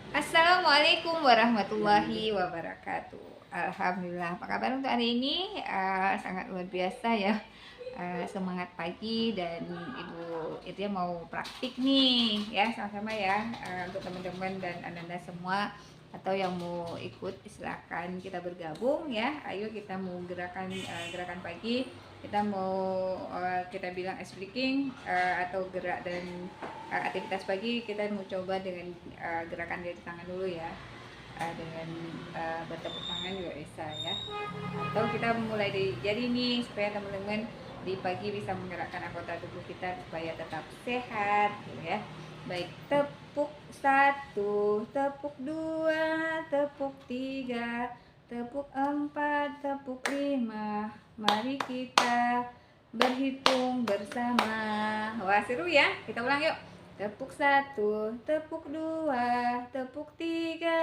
Assalamualaikum warahmatullahi wabarakatuh. Alhamdulillah, apa kabar untuk hari ini? Sangat luar biasa ya. Semangat pagi dan Ibu itu ya mau praktik nih ya sama-sama ya, untuk teman-teman dan Ananda semua atau yang mau ikut silakan kita bergabung ya. Ayo kita mau gerakan pagi. Kita mau kita bilang ice breaking atau gerak dan aktivitas pagi. Kita mau coba dengan gerakan dari tangan dulu ya, dengan bertepuk tangan juga bisa ya, atau kita mulai dari jari nih supaya teman-teman di pagi bisa menggerakkan anggota tubuh kita supaya tetap sehat gitu ya. Baik, tepuk satu, tepuk dua, tepuk tiga, tepuk empat, tepuk lima. Mari kita berhitung bersama. Wah, seru ya. Kita ulang yuk. Tepuk satu, tepuk dua, tepuk tiga,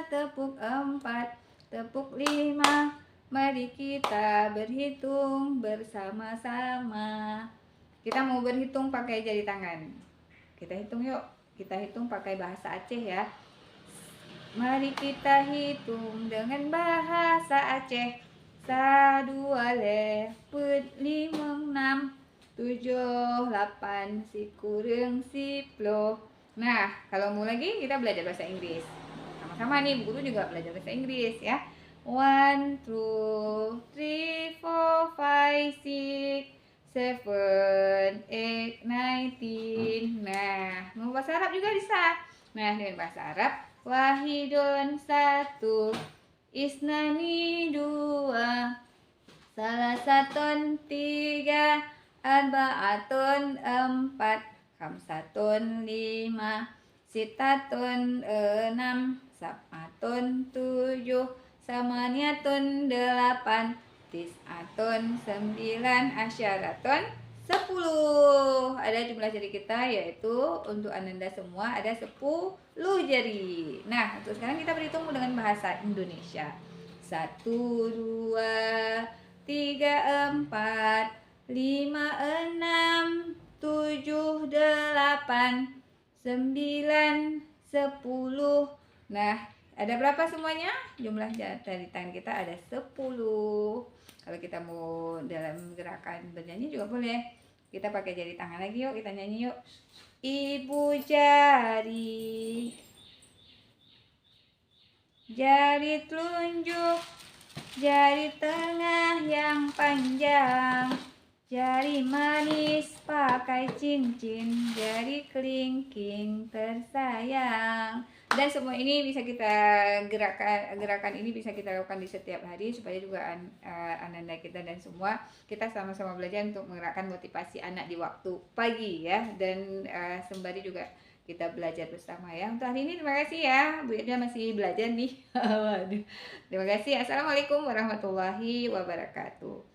tepuk empat, tepuk lima. Mari kita berhitung bersama-sama. Kita mau berhitung pakai jari tangan. Kita hitung yuk. Kita hitung pakai bahasa Aceh ya. Mari kita hitung dengan bahasa Aceh. Dua lepet lima enam tujuh delapan kurang siplo. Nah, kalau mau lagi kita belajar bahasa Inggris. Sama-sama nih, Bu Guru juga belajar bahasa Inggris ya. One, two, three, four, five, six, seven, eight, 19. Nah, mau bahasa Arab juga bisa. Nah, dengan bahasa Arab, wahidun satu, isnani dua, salasatun tiga, arbaatun empat, khamsatun lima, sitatun enam, sab'atun tujuh, samaniatun delapan, tis'atun sembilan, asyaratun 10. Ada jumlah jari kita yaitu untuk Ananda semua ada 10 jari. Nah, untuk sekarang kita berhitung dengan bahasa Indonesia. 1, 2, 3, 4, 5, 6, 7, 8, 9, 10. Nah, ada berapa semuanya? Jumlah jari tangan kita ada 10. Kalau kita mau dalam gerakan bernyanyi juga boleh. Kita pakai jari tangan lagi yuk, kita nyanyi yuk. Ibu jari, jari telunjuk, jari tengah yang panjang, jari manis pakai cincin, jari kelingking tersayang. Dan semua ini bisa kita gerakan ini bisa kita lakukan di setiap hari supaya juga Ananda kita dan semua kita sama-sama belajar untuk menggerakkan motivasi anak di waktu pagi ya, dan sembari juga kita belajar bersama ya. Untuk hari ini terima kasih ya. Bu Irda masih belajar nih. Waduh. Terima kasih. Assalamualaikum warahmatullahi wabarakatuh.